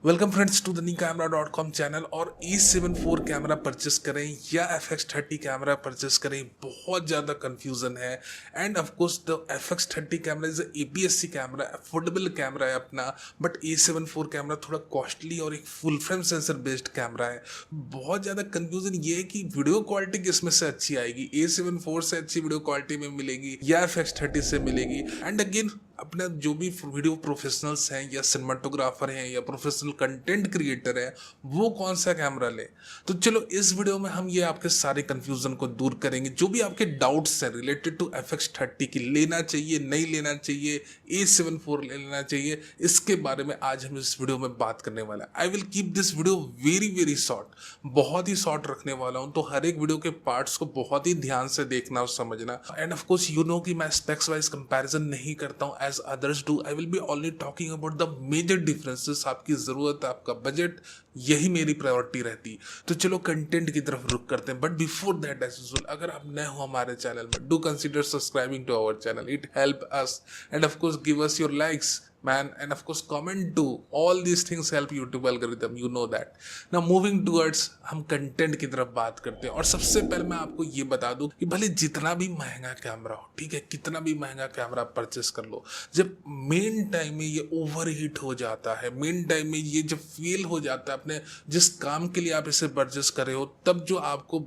Welcome friends to the नीकैमरा.com channel. और E7 IV camera purchase करें या FX30 कैमरा परचेस करें, बहुत ज़्यादा कंफ्यूजन है। And of course the FX30 camera is APS-C camera, affordable camera है अपना, बट E7 IV कैमरा थोड़ा कॉस्टली और एक full frame sensor based camera है। बहुत ज़्यादा कंफ्यूजन ये है कि वीडियो क्वालिटी किसमें से अच्छी आएगी, A7 IV से अच्छी वीडियो क्वालिटी में मिलेगी या FX30 से मिलेगी। एंड अगेन अपना जो भी वीडियो प्रोफेशनल्स हैं या सिनेमाटोग्राफर हैं या प्रोफेशनल कंटेंट क्रिएटर हैं, वो कौन सा कैमरा ले। तो चलो इस वीडियो में हम ये आपके सारे कंफ्यूजन को दूर करेंगे। जो भी आपके डाउट्स हैं रिलेटेड टू FX30 की, लेना चाहिए नहीं लेना चाहिए, A7 IV लेना चाहिए, इसके बारे में आज हम इस वीडियो में बात करने वाला है। I will keep this video very very short, बहुत ही शॉर्ट रखने वाला हूँ। तो हर एक वीडियो के पार्ट्स को बहुत ही ध्यान से देखना और समझना। And of course you know कि मैं स्पेक्स वाइज कंपैरिजन नहीं करता हूँ as others do. I will be only talking about the major differences. आपकी ज़रूरत, आपका बजट, यही मेरी प्रायोरिटी रहती। तो चलो कंटेंट की तरफ रुक करते हैं। But before that as usual, अगर आप नए हो हमारे चैनल में, do consider subscribing to our channel, it help us. And of course give us your likes man, and of course comment too. All these things help YouTube algorithm, you know that. Now moving towards, हम content की तरफ बात करते हैं। और सबसे पहले मैं आपको ये बता दूं कि भले जितना भी महंगा कैमरा हो, ठीक है, कितना भी महंगा कैमरा परचेस कर लो, जब मेन टाइम में ये ओवर हीट हो जाता है, मेन टाइम में ये जब फेल हो जाता है अपने जिस काम के लिए आप इसे परचेस कर रहे हो, तब जो आपको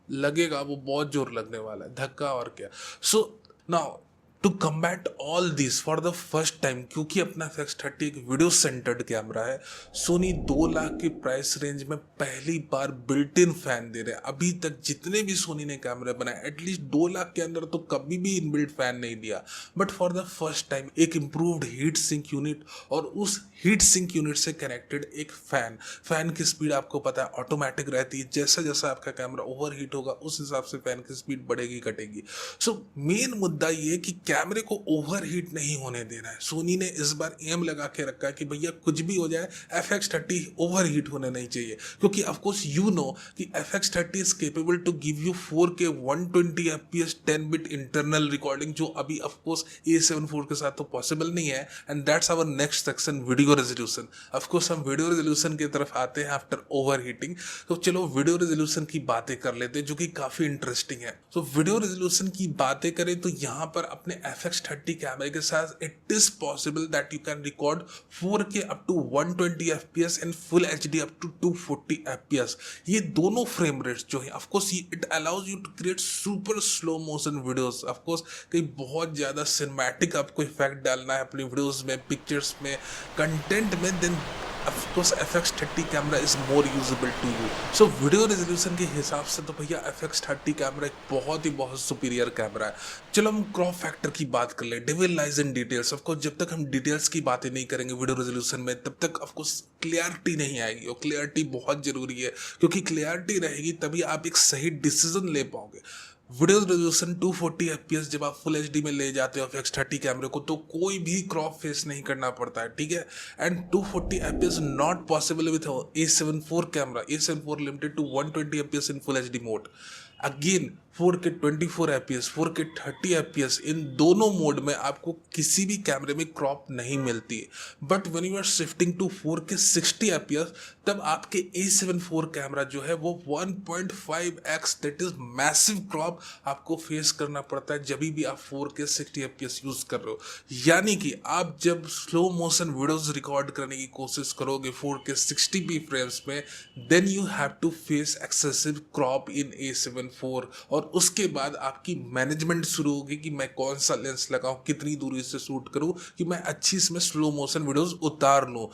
लगेगा वो बहुत जोर लगने वाला है, धक्का और क्या। So now to combat all this for the first time, क्योंकि अपना FX30 एक वीडियो सेंटर्ड कैमरा है, सोनी 2 लाख की प्राइस रेंज में पहली बार बिल्ट इन फैन दे रहे हैं। अभी तक जितने भी सोनी ने कैमरे बनाए, एटलीस्ट 2 लाख के अंदर तो कभी भी इनबिल्ट फैन नहीं दिया। But for the first time एक इम्प्रूव्ड हीट सिंक यूनिट, और उस हीट सिंक यूनिट से कनेक्टेड एक फैन की स्पीड आपको पता है ऑटोमेटिक रहती है। जैसा जैसा आपका कैमरा ओवर हीट होगा, उस हिसाब से फैन की स्पीड बढ़ेगी घटेगी। सो मेन मुद्दा ये कि कैमरे को ओवर हीट नहीं होने देना है। सोनी ने इस बार एम लगा के रखा है कि भैया कुछ भी हो जाए, FX30 ओवर हीट होने नहीं चाहिए। क्योंकि ऑफकोर्स यू नो कि FX30 is capable to give you 4K 120 FPS 10 bit internal recording, जो अभी ऑफकोर्स A7 IV के साथ तो पॉसिबल नहीं है। And that's our next section, video resolution. Of course हम वीडियो रेजोल्यूशन की तरफ आते हैं आफ्टर ओवर हीटिंग। तो चलो वीडियो रेजोल्यूशन की बातें कर लेते हैं, जो कि काफी इंटरेस्टिंग है। तो वीडियो रेजोल्यूशन की बातें करें तो यहाँ पर अपने FX30 कैमरे के साथ it is possible that you can record 4K up to 120 FPS and full HD up to 240 FPS। ये दोनों फ्रेम रेट्स जो है, of course it allows you to create super slow motion videos. Of course कहीं बहुत ज्यादा सिनेमैटिक आपको effect डालना है अपनी वीडियोस में, पिक्चर्स में, कंटेंट में, then of course FX30 camera is more usable to you. So video resolution के हिसाब से तो भैया FX30 कैमरा एक बहुत सुपीरियर कैमरा है। चलो हम क्रॉप फैक्टर की बात कर ले, devil lies in details. Of course जब तक हम डिटेल्स की बातें नहीं करेंगे वीडियो रेजोल्यूशन में, तब तक ऑफ कोर्स क्लियरिटी नहीं आएगी। और क्लियरिटी बहुत जरूरी है, क्योंकि क्लियरिटी रहेगी तभी आप एक सही डिसीजन ले पाओगे। वीडियो रेजोल्यूशन 240 FPS जब आप फुल HD में ले जाते हो FX30 कैमरे को, तो कोई भी क्रॉप फेस नहीं करना पड़ता है, ठीक है। And 240 FPS not possible with A7 IV camera. A7 IV limited to 120 FPS in full HD mode. Again 4K 24 FPS, 4K 30 FPS, इन दोनों मोड में आपको किसी भी कैमरे में क्रॉप नहीं मिलती है। But when you are shifting to 4K 60 FPS, तब आपके A7 IV कैमरा जो है वो 1.5x, that is massive crop आपको फेस करना पड़ता है जब भी आप 4K 60 FPS यूज कर रहे हो। यानी कि आप जब स्लो मोशन वीडियोस रिकॉर्ड करने की कोशिश करोगे 4K 60p फ्रेम्स में, then you have to face excessive crop in A7 IV। और उसके बाद आपकी मैनेजमेंट शुरू होगी कि मैं कौन सा लेंस लगाऊं, कितनी दूरी से शूट करूं कि मैं अच्छी इसमें स्लो मोशन वीडियोस उतार लूं।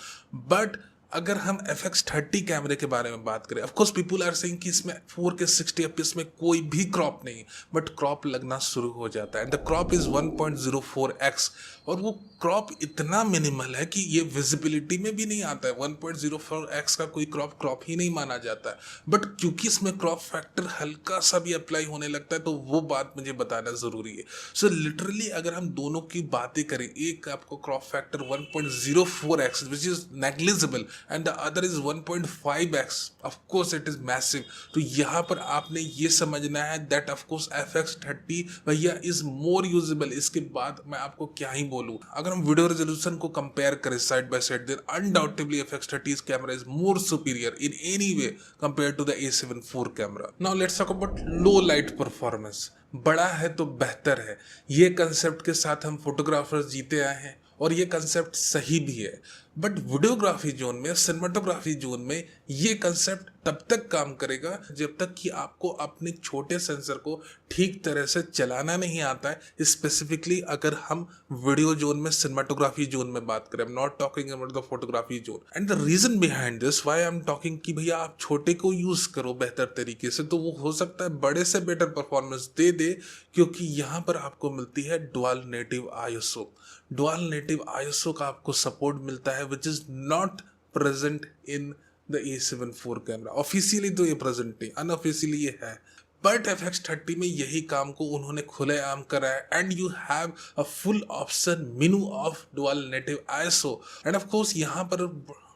बट अगर हम FX30 कैमरे के बारे में बात करें, ऑफकोर्स पीपल आर सेइंग कि इसमें 4K 60 FPS में कोई भी क्रॉप नहीं, बट क्रॉप लगना शुरू हो जाता है। And the crop is 1.04x, और वो क्रॉप इतना मिनिमल है कि ये विजिबिलिटी में भी नहीं आता है। 1.04x का कोई क्रॉप ही नहीं माना जाता है। बट क्योंकि इसमें क्रॉप फैक्टर हल्का सा भी अप्लाई होने लगता है, तो वो बात मुझे बताना जरूरी है। सो लिटरली अगर हम दोनों की बातें करें, एक आपको crop factor 1.04x which is negligible, and the other is 1.5x, of course it is massive. तो यहाँ पर आपने ये समझना है दैट ऑफ कोर्स FX30 भैया इज मोर यूजेबल। इसके बाद मैं आपको क्या ही बोलूँ, अगर हम वीडियो रेजोल्यूशन को कंपेयर करें side by side, then undoubtedly FX30's camera is more superior in any way compare to the A7 IV camera. Now let's talk about low light performance. बड़ा है तो बेहतर है, ये कंसेप्ट के साथ हम फोटोग्राफर्स जीते आए हैं और ये कंसेप्ट सही भी है। बट वीडियोग्राफी जोन में, सिनेमाटोग्राफी जोन में ये कंसेप्ट तब तक काम करेगा जब तक कि आपको अपने छोटे सेंसर को ठीक तरह से चलाना नहीं आता है। स्पेसिफिकली अगर हम वीडियो जोन में, सिनेमाटोग्राफी जोन में बात करें, I am not talking about the photography zone. And the reason behind this why I am talking कि भैया आप छोटे को यूज करो बेहतर तरीके से, तो वो हो सकता है बड़े से बेटर परफॉर्मेंस दे, क्योंकि यहाँ पर आपको मिलती है dual native ISO। Dual native ISO का आपको सपोर्ट मिलता है which is not present in the A7 IV camera. Officially तो ये प्रेजेंट नहीं, अनऑफिशियली ये है, बट FX30 में यही काम को उन्होंने खुलेआम करा है। And you have a full option menu of dual native ISO। And of course यहाँ पर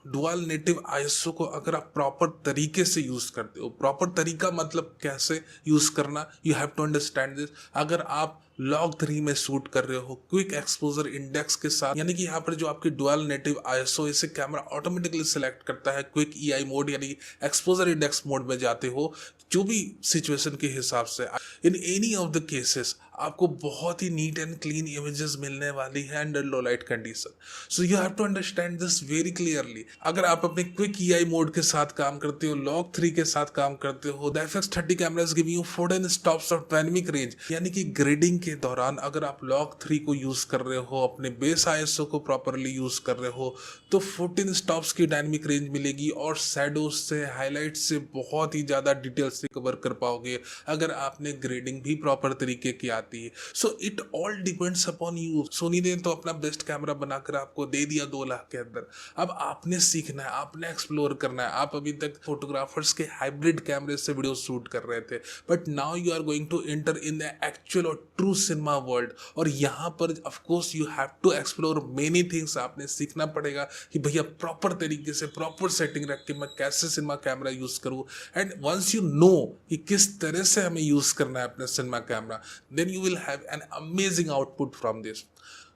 डुअल नेटिव ISO को अगर आप प्रॉपर तरीके से यूज करते हो, प्रॉपर तरीका मतलब कैसे यूज करना, you have to understand this. अगर आप log3 में शूट कर रहे हो क्विक एक्सपोजर इंडेक्स के साथ, यानी कि यहाँ पर जो आपकी डुअल नेटिव ISO, इसे कैमरा ऑटोमेटिकली सिलेक्ट करता है क्विक EI मोड यानी एक्सपोजर इंडेक्स मोड में जाते हो, जो भी सिचुएशन के हिसाब से। In any of the cases आपको बहुत ही नीट एंड क्लीन इमेजेस मिलने वाली है under low light condition. So you have to understand this very clearly. अगर आप अपने क्विक EI मोड के साथ काम करते हो, log3 के साथ काम करते हो, the FX30 cameras give you 14 stops of dynamic range, यानी कि ग्रेडिंग के दौरान अगर आप log3 को यूज कर रहे हो, अपने बेस ISO को प्रॉपरली यूज कर रहे हो, तो 14 स्टॉप्स की डायनेमिक रेंज मिलेगी और शैडोज से, हाईलाइट से बहुत ही ज्यादा डिटेल से कवर कर पाओगे अगर आपने ग्रेडिंग भी प्रॉपर तरीके की आती है। So it all depends upon you. Sony ने तो अपना बेस्ट कैमरा बनाकर आपको दे दिया 2 लाख के अंदर, अब आपने सीखना है, आपने एक्सप्लोर करना है। आप अभी तक फोटोग्राफर्स के हाइब्रिड कैमरे से वीडियो शूट कर रहे थे, but now you are going to enter in the actual और ट्रू सिनेमा वर्ल्ड, और यहाँ पर of course you have to explore many things. आपने सीखना पड़ेगा कि भैया प्रॉपर तरीके से, प्रॉपर सेटिंग रख के मैं कैसे सिनेमा कैमरा यूज करूँ। एंड वंस यू नो कि किस तरह से हमें यूज करना है अपना cinema camera, then you will have an amazing output from this.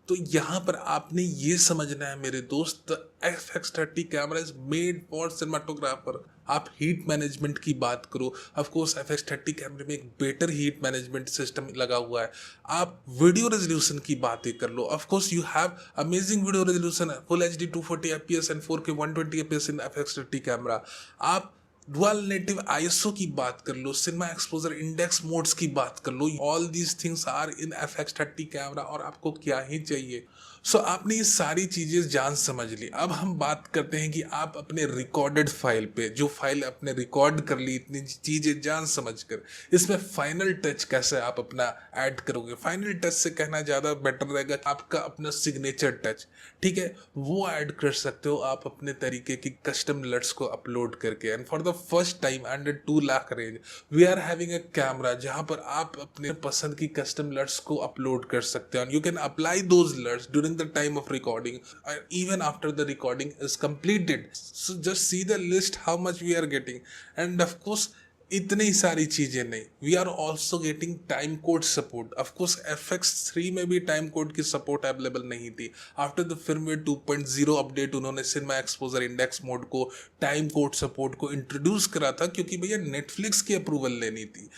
तो यहाँ पर आपने ये समझना है मेरे दोस्त, FX30 camera is made for cinematographer. आप हीट मैनेजमेंट की बात करो, ऑफ कोर्स FX30 कैमरे में एक बेटर हीट मैनेजमेंट सिस्टम लगा हुआ है। आप वीडियो रेजोल्यूशन की बातें कर लो, of course you have amazing video resolution, full HD 240 FPS and 4K 120 FPS in FX30 camera. आप डुअल नेटिव ISO की बात कर लो, सिनेमा एक्सपोजर इंडेक्स मोड्स की बात कर लो, all these things are in FX30 camera, और आपको क्या ही चाहिए। सो आपने ये सारी चीजें जान समझ ली। अब हम बात करते हैं कि आप अपने रिकॉर्डेड फाइल पे, जो फाइल आपने रिकॉर्ड कर ली इतनी चीजें जान समझकर, इसमें फाइनल टच कैसे आप अपना ऐड करोगे। फाइनल टच से कहना ज्यादा बेटर रहेगा, आपका अपना सिग्नेचर टच, ठीक है, वो ऐड कर सकते हो आप अपने तरीके की कस्टम लट्स को अपलोड करके। And for the first time under 2 lakh range we are having a camera जहां पर आप अपने पसंद की कस्टम लट्स को अपलोड कर सकते हो। You can apply those LUTs during the time of recording or even after the recording is completed. So just see the list how much we are getting, and of course इतनी सारी चीजें नहीं, we are also getting time code support. Of course FX3 में भी time code की support available नहीं थी। After the firmware 2.0 update उन्होंने सिनेमा एक्सपोजर इंडेक्स मोड को, टाइम कोड सपोर्ट को इंट्रोड्यूस करा था, क्योंकि भैया नेटफ्लिक्स की अप्रूवल लेनी थी।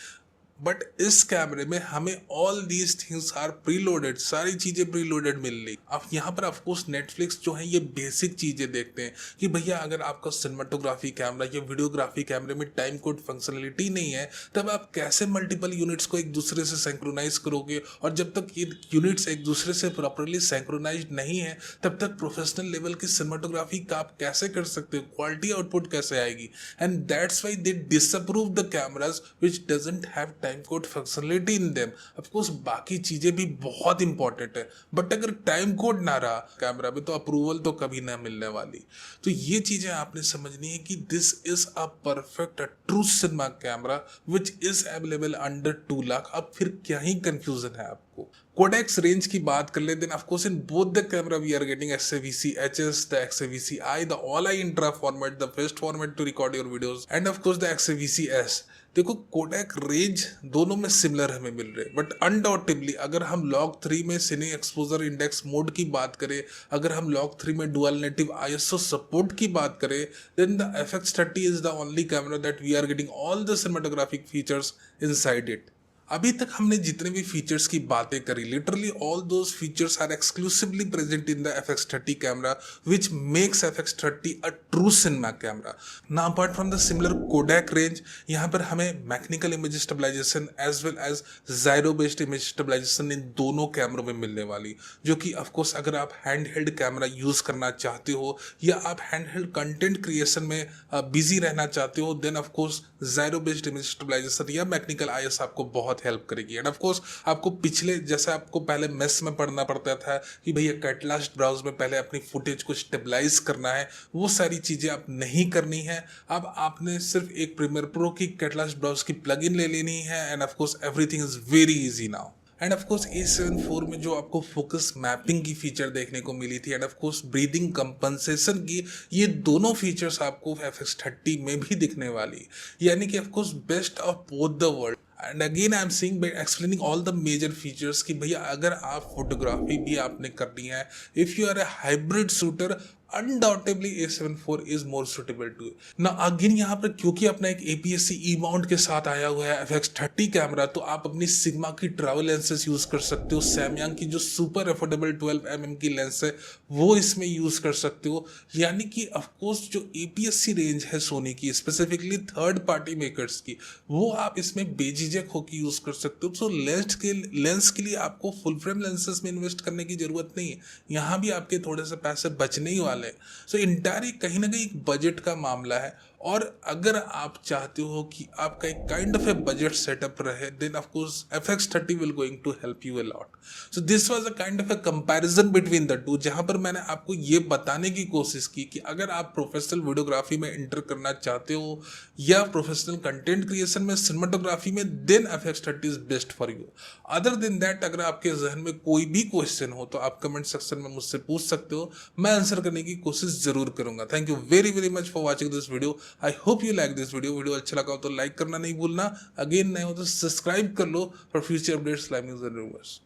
बट इस कैमरे में हमें all these things are preloaded, सारी चीजें प्रीलोडेड मिल रही। अब यहाँ पर ऑफकोर्स नेटफ्लिक्स जो है ये बेसिक चीजें देखते हैं कि भैया अगर आपका सिनेमाटोग्राफी कैमरा या वीडियोग्राफी कैमरे में टाइम कोड फंक्शनलिटी नहीं है, तब आप कैसे मल्टीपल यूनिट्स को एक दूसरे से सिंक्रोनाइज करोगे। और जब तक ये यूनिट्स एक दूसरे से प्रॉपरली सिंक्रोनाइज नहीं है, तब तक प्रोफेशनल लेवल की सिनेमाटोग्राफी का आप कैसे कर सकते हो, क्वालिटी आउटपुट कैसे आएगी। And that's why they disapprove the cameras which doesn't have time code functionality in them. Of course बाकी चीजें भी बहुत इंपॉर्टेंट है, बट अगर टाइम कोड ना रहा कैमरा में तो अप्रूवल तो कभी ना मिलने वाली। तो ये चीजें आपने समझनी है कि this is a perfect true cinema camera which is available under 2 lakh. अब फिर क्या ही कंफ्यूजन है आप। आपको। कोडेक्स रेंज की बात कर ले, then of course in both the camera we are getting XAVC HS, the XAVC I, the all-eye intra format, the best format to record your videos, and of course the XAVC S। देखो codec range दोनों में similar हमें मिल रहे, but undoubtedly अगर हम log 3 में सिने exposure index mode की बात करें, अगर हम लॉग 3 में डुअल नेटिव ISO सपोर्ट की बात करें, then the FX30 is the only camera that we are getting all the cinematographic features inside it. अभी तक हमने जितने भी फीचर्स की बातें करी, literally all those features are exclusively present in the FX30 camera, which makes FX30 a true cinema camera. Now apart from the similar Kodak range, यहाँ पर हमें mechanical image stabilisation as well as gyro based image stabilisation in दोनों कैमरों में मिलने वाली, जो कि ऑफकोर्स अगर आप हैंड हेल्ड कैमरा यूज करना चाहते हो या आप हैंड हेल्ड कंटेंट क्रिएशन में बिजी रहना चाहते हो, then of course gyro based image stabilisation या मैकेनिकल IS आपको बहुत हेल्प करेगी। एंड ऑफ कोर्स आपको पिछले जैसे आपको पहले मेस में पढ़ना पड़ता था कि भैया कैटलास्ट ब्राउज में पहले अपनी फुटेज को स्टेबलाइज करना है, वो सारी चीजें आप नहीं करनी है। अब आपने सिर्फ एक प्रीमियर प्रो की कैटलास्ट ब्राउज की प्लगइन ले लेनी है, and of course everything is very easy now. And of course A7 IV में जो आपको फोकस मैपिंग की फीचर देखने को मिली थी, and of course breathing compensation की, ये दोनों फीचर्स आपको FX30 में भी दिखने वाली, यानी कि of course best of both the world. And again I am seeing by explaining all the major features कि भैया अगर आप फोटोग्राफी भी आपने करनी है, if you are a hybrid shooter, undoubtedly A7 IV is more suitable to ना। Again यहाँ पर क्योंकि अपना एक APS-C ई माउंट के साथ आया हुआ है FX30 कैमरा, तो आप अपनी सिग्मा की ट्रैवल लेंसेज यूज कर सकते हो, सैमयंग की जो सुपर अफोर्डेबल 12mm की लेंस है वो इसमें यूज कर सकते हो। यानी कि ऑफकोर्स जो APS-C रेंज है सोनी की, स्पेसिफिकली थर्ड पार्टी मेकर्स की, वो आप इसमें बेझिझक होकर यूज कर सकते हो। सो लेंस के लिए आपको फुल फ्रेम लेंसेज में इन्वेस्ट करने की जरूरत नहीं है, यहाँ भी आपके थोड़े से पैसे बचने ही वाले। सो इंटायर कहीं ना कहीं एक बजट का मामला है, और अगर आप चाहते हो कि आपका एक kind of a budget setup रहे, then of course FX30 will going to help you a lot. So this was a kind of a comparison between the two, जहां पर मैंने आपको ये बताने की कोशिश की कि अगर आप प्रोफेशनल वीडियोग्राफी में एंटर करना चाहते हो या प्रोफेशनल कंटेंट क्रिएशन में, सिनेमेटोग्राफी में, then FX30 is best for you. Other than that अगर आपके जहन में कोई भी क्वेश्चन हो तो आप कमेंट सेक्शन में मुझसे पूछ सकते हो, मैं आंसर करने की कोशिश जरूर करूंगा। Thank you very very much for watching this video. I hope you like this video अच्छा लगा हो तो लाइक करना नहीं भूलना। अगेन नए हो तो सब्सक्राइब कर लो for future updates, live news and rumours.